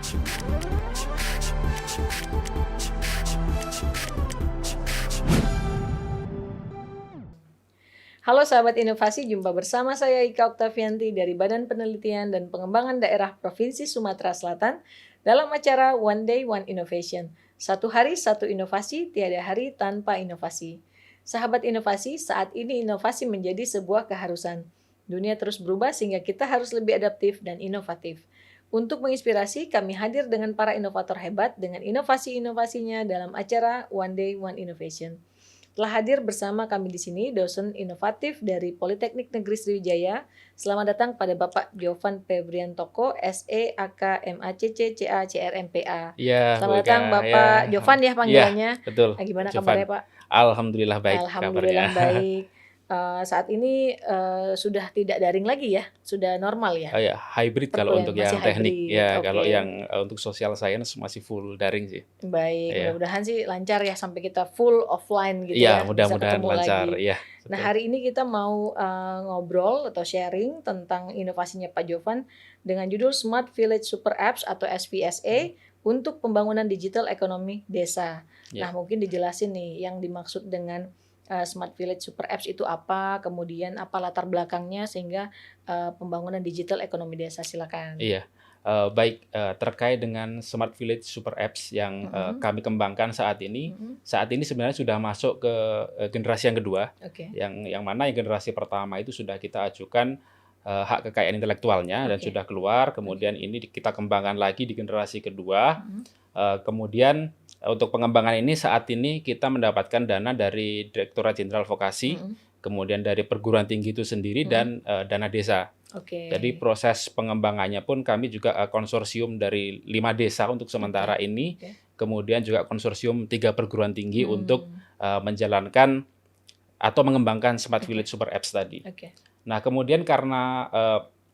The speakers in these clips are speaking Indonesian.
Halo sahabat inovasi, jumpa bersama saya Ika Oktavianti dari Badan Penelitian dan Pengembangan Daerah Provinsi Sumatera Selatan dalam acara One Day One Innovation. Satu hari satu inovasi, tiada hari tanpa inovasi. Sahabat inovasi, saat ini inovasi menjadi sebuah keharusan. Dunia terus berubah sehingga kita harus lebih adaptif dan inovatif. Untuk menginspirasi, kami hadir dengan para inovator hebat dengan inovasi-inovasinya dalam acara One Day One Innovation. Telah hadir bersama kami di sini dosen inovatif dari Politeknik Negeri Sriwijaya. Selamat datang pada Bapak Jovan Febriantoko, SE, AK, MACC, CA, CRMPA. Iya, Selamat datang Bapak Jovan ya panggilannya. Iya, betul. Gimana Jovan. kabarnya Pak? Alhamdulillah baik Alhamdulillah kabarnya. baik. Saat ini sudah tidak daring lagi ya, sudah normal ya. Oh ya, hybrid kalau untuk yang Masih teknik. hybrid, Ya, oke. kalau yang untuk social science masih full daring sih. Baik, Iya. mudah-mudahan sih lancar ya sampai kita full offline gitu Iya, ya, bisa mudah-mudahan ketemu lancar. lagi. Iya, Nah, betul. hari ini kita mau ngobrol atau sharing tentang inovasinya Pak Jovan dengan judul Smart Village Super Apps atau SVSA untuk pembangunan digital ekonomi desa. Ya. Nah, mungkin dijelasin nih yang dimaksud dengan Smart Village Super Apps itu apa, kemudian apa latar belakangnya sehingga pembangunan digital ekonomi desa. Silakan. Iya. Baik, terkait dengan Smart Village Super Apps yang kami kembangkan saat ini. Saat ini sebenarnya sudah masuk ke generasi yang kedua. Oke. Yang mana yang generasi pertama itu sudah kita ajukan hak kekayaan intelektualnya dan Oke. sudah keluar. Kemudian ini kita kembangkan lagi di generasi kedua. Kemudian untuk pengembangan ini saat ini kita mendapatkan dana dari Direktorat Jenderal Vokasi, kemudian dari perguruan tinggi itu sendiri dan dana desa. Oke. Jadi proses pengembangannya pun kami juga konsorsium dari 5 desa untuk sementara ini, kemudian juga konsorsium 3 perguruan tinggi untuk menjalankan atau mengembangkan Smart Village Super Apps tadi. Oke. Nah, kemudian karena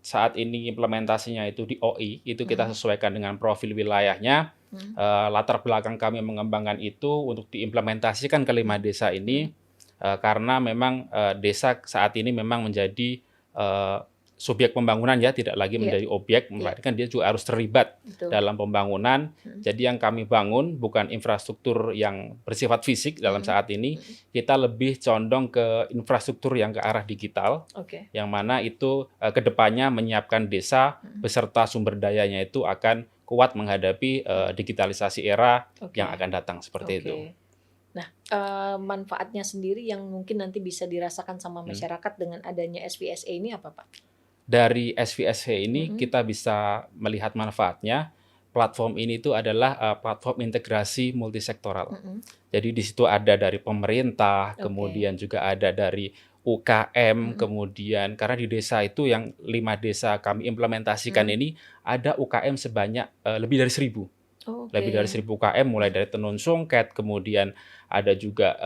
saat ini implementasinya itu di OI, itu kita sesuaikan dengan profil wilayahnya. Latar belakang kami mengembangkan itu untuk diimplementasikan ke 5 desa ini karena memang desa saat ini memang menjadi subjek pembangunan ya, tidak lagi menjadi objek, melainkan dia juga harus terlibat dalam pembangunan. Jadi yang kami bangun bukan infrastruktur yang bersifat fisik dalam saat ini, kita lebih condong ke infrastruktur yang ke arah digital, yang mana itu kedepannya menyiapkan desa beserta sumber dayanya itu akan kuat menghadapi digitalisasi era yang akan datang seperti itu. Nah, manfaatnya sendiri yang mungkin nanti bisa dirasakan sama masyarakat dengan adanya SVSA ini apa Pak? Dari SVSA ini kita bisa melihat manfaatnya. Platform ini itu adalah platform integrasi multisektoral. Jadi di situ ada dari pemerintah, kemudian juga ada dari UKM, kemudian karena di desa itu yang 5 desa kami implementasikan ini ada UKM sebanyak lebih dari 1.000. Lebih dari 1.000 UKM, mulai dari tenun songket, kemudian ada juga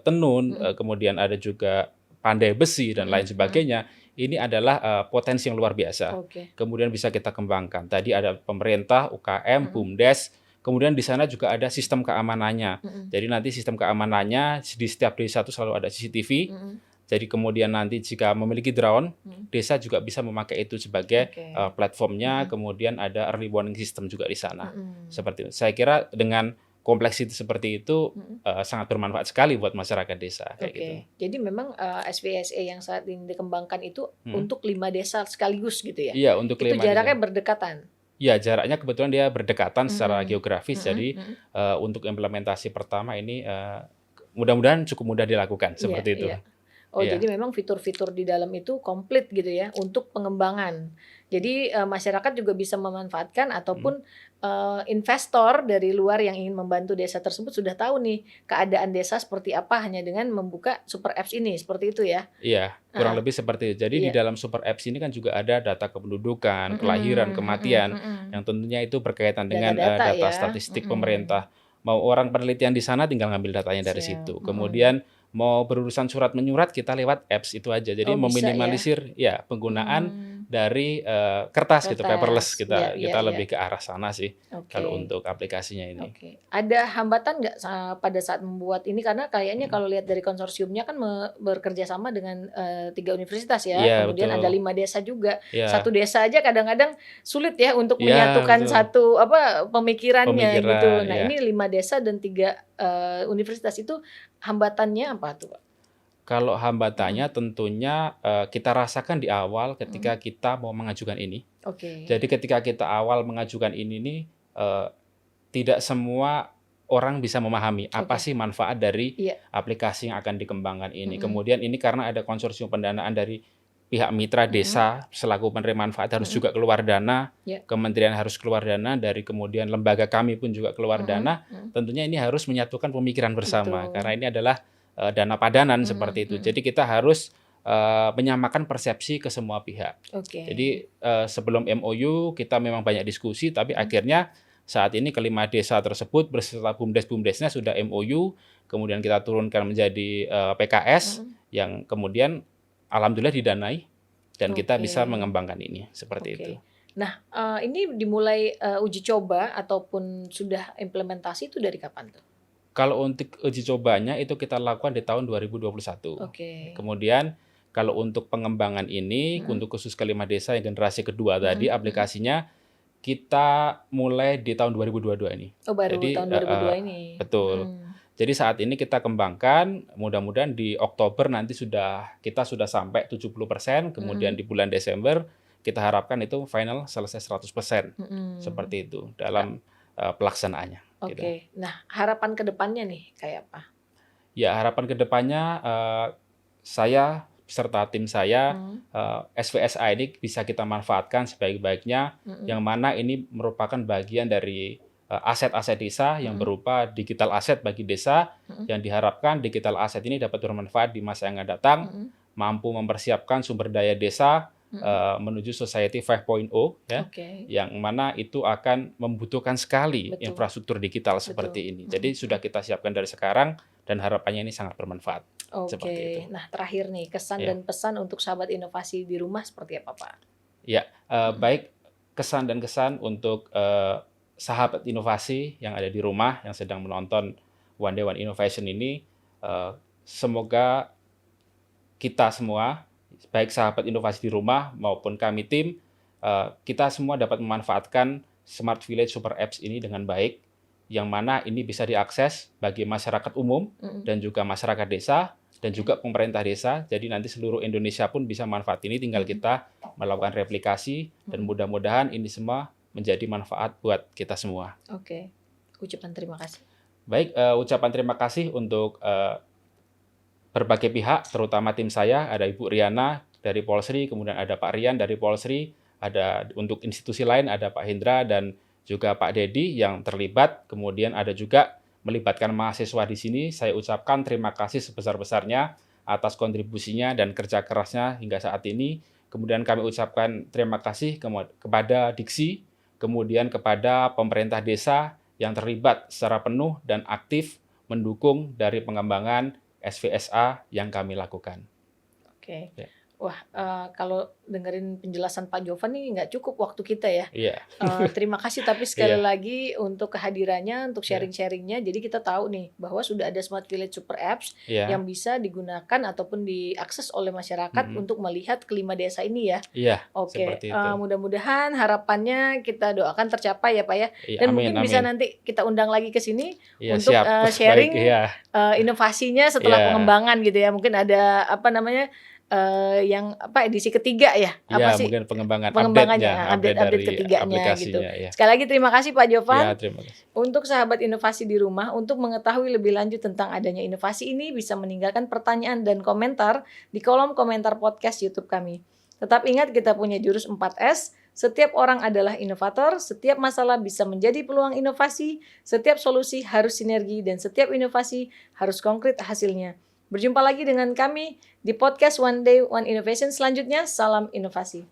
tenun, kemudian ada juga pandai besi dan lain sebagainya. Ini adalah potensi yang luar biasa. Kemudian bisa kita kembangkan. Tadi ada pemerintah, UKM, BUMDes, kemudian di sana juga ada sistem keamanannya. Jadi nanti sistem keamanannya di setiap desa itu selalu ada CCTV. Jadi kemudian nanti jika memiliki drone, desa juga bisa memakai itu sebagai platformnya. Kemudian ada early warning system juga di sana. Seperti itu. Saya kira dengan kompleksitas seperti itu sangat bermanfaat sekali buat masyarakat desa. Gitu. Jadi memang SVSA yang saat ini dikembangkan itu untuk 5 desa sekaligus gitu ya? Iya, untuk 5 desa. Itu jaraknya berdekatan? Ya, jaraknya kebetulan dia berdekatan secara geografis. Jadi untuk implementasi pertama ini mudah-mudahan cukup mudah dilakukan seperti itu. Jadi memang fitur-fitur di dalam itu komplit gitu ya untuk pengembangan. Jadi masyarakat juga bisa memanfaatkan ataupun investor dari luar yang ingin membantu desa tersebut sudah tahu nih keadaan desa seperti apa hanya dengan membuka super apps ini, seperti itu ya? Iya, kurang lebih seperti itu. Jadi di dalam super apps ini kan juga ada data kependudukan, kelahiran, kematian, yang tentunya itu berkaitan dengan data statistik pemerintah. Mau orang penelitian di sana tinggal ngambil datanya dari situ. Kemudian mau berurusan surat menyurat kita lewat apps itu aja. Jadi meminimalisir ya penggunaan dari kertas gitu, paperless. Kertas, iya iya Kita iya. lebih ke arah sana sih kalau Oke. untuk aplikasinya ini. Oke. Ada hambatan nggak pada saat membuat ini? Karena kayaknya Mhm. kalau lihat dari konsorsiumnya kan bekerja sama dengan 3 universitas ya, Iya kemudian ada betul, 5 desa juga. Satu iya desa aja kadang-kadang sulit ya untuk iya menyatukan betul, satu pemikirannya pemikiran, gitu. Nah, ya. ini 5 desa dan 3 universitas itu hambatannya apa tuh, Pak? Kalau Mhm hambatannya tentunya, kita rasakan di awal mhm. ketika kita mau mengajukan ini. Oke Jadi ketika kita awal mengajukan ini nih, eee, tidak semua orang bisa memahami apa oke. sih manfaat dari Iya. aplikasi yang akan dikembangkan ini. Mhm Kemudian ini karena ada konsorsium pendanaan dari pihak mitra mhm desa selaku penerima manfaat harus mhm. juga keluar dana, Iya. kementerian harus keluar dana, dari kemudian lembaga kami pun juga keluar Mhm dana, mhm. tentunya ini harus menyatukan pemikiran bersama karena Betul. ini adalah, dana padanan Mhm seperti itu. mhm. Jadi kita harus, menyamakan persepsi ke semua pihak. Oke. Jadi, sebelum MOU kita memang banyak diskusi, tapi Mhm akhirnya saat ini kelima desa tersebut beserta BUMDes-BUMDesnya sudah MOU, kemudian kita turunkan menjadi, PKS, mhm. yang kemudian alhamdulillah didanai dan kita Oke. bisa mengembangkan ini, seperti itu. Oke. Nah, ini dimulai, uji coba ataupun sudah implementasi itu dari kapan tuh? Kalau untuk uji cobanya itu kita lakukan di tahun 2021. Oke. Kemudian kalau untuk pengembangan ini, Mhm untuk khusus kelima desa yang generasi kedua tadi, mhm mhm. aplikasinya kita mulai di tahun 2022 ini. Oh, baru Jadi tahun 2002 ini? betul. Mhm. Jadi saat ini kita kembangkan, mudah-mudahan di Oktober nanti kita sudah sampai 70%, kemudian Mhm di bulan Desember kita harapkan itu final selesai 100%, mhm. seperti itu Kak, dalam, pelaksanaannya, gitu. oke. Nah, harapan ke depannya nih kayak apa? Ya harapan ke depannya, saya beserta tim saya, Mhm SVSA ini bisa kita manfaatkan sebaik-baiknya, mhm yang mana ini merupakan bagian dari, aset-aset desa yang mhm berupa digital asset bagi desa, mhm yang diharapkan digital asset ini dapat bermanfaat di masa yang akan datang, mhm mampu mempersiapkan sumber daya desa, mhm. menuju society 5.0 ya, Oke, yang mana itu akan membutuhkan sekali betul infrastruktur digital betul. seperti ini. Mhm Jadi sudah mhm. kita siapkan dari sekarang dan harapannya ini sangat bermanfaat, seperti itu. Oke. Nah, terakhir nih, kesan Ya. dan pesan untuk sahabat inovasi di rumah seperti apa, Pak? Ya, Mhm baik kesan dan kesan untuk, sahabat inovasi yang ada di rumah, yang sedang menonton One Day One Innovation ini, semoga kita semua, baik sahabat inovasi di rumah maupun kami tim, kita semua dapat memanfaatkan Smart Village Super Apps ini dengan baik, yang mana ini bisa diakses bagi masyarakat umum mhm. dan juga masyarakat desa dan Oke. juga pemerintah desa. Jadi nanti seluruh Indonesia pun bisa manfaat ini, tinggal Mhm kita melakukan replikasi dan mhm. mudah-mudahan ini semua menjadi manfaat buat kita semua. Oke. Ucapan terima kasih. Baik, ucapan terima kasih untuk, berbagai pihak, terutama tim saya, ada Ibu Riana dari Polsri, kemudian ada Pak Rian dari Polsri, ada untuk institusi lain ada Pak Hendra dan juga Pak Dedi yang terlibat, kemudian ada juga melibatkan mahasiswa di sini. Saya ucapkan terima kasih sebesar-besarnya atas kontribusinya dan kerja kerasnya hingga saat ini. Kemudian kami ucapkan terima kasih kepada Diksi, kemudian kepada pemerintah desa yang terlibat secara penuh dan aktif mendukung dari pengembangan SVSA yang kami lakukan. Oke. Ya. Wah, kalau dengerin penjelasan Pak Jovan nih nggak cukup waktu kita ya. Iya, Terima kasih tapi sekali iya, lagi untuk kehadirannya, untuk iya, sharing-sharing-nya. Jadi kita tahu nih bahwa sudah ada Smart Village Super Apps iya, yang bisa digunakan ataupun diakses oleh masyarakat mhm, untuk melihat kelima desa ini ya. iya, Oke, seperti itu. mudah-mudahan harapannya kita doakan tercapai ya, Pak, ya. Iya, Dan amin mungkin bisa amin. nanti kita undang lagi ke sini Iya, untuk, siap. Baik, sharing, iya, inovasinya setelah iya, pengembangan gitu ya. Mungkin ada apa namanya, yang apa, edisi ketiga ya? iya, Apa sih mungkin pengembangan pengembangannya? update-nya, update Update dari ketiganya gitu. aplikasinya, ya. Sekali lagi terima kasih Pak Iya, Jovan. terima kasih. Untuk sahabat inovasi di rumah, untuk mengetahui lebih lanjut tentang adanya inovasi ini bisa meninggalkan pertanyaan dan komentar di kolom komentar podcast YouTube kami. Tetap ingat kita punya jurus 4S, setiap orang adalah inovator, setiap masalah bisa menjadi peluang inovasi, setiap solusi harus sinergi, dan setiap inovasi harus konkret hasilnya. Berjumpa lagi dengan kami di podcast One Day One Innovation selanjutnya. Salam inovasi.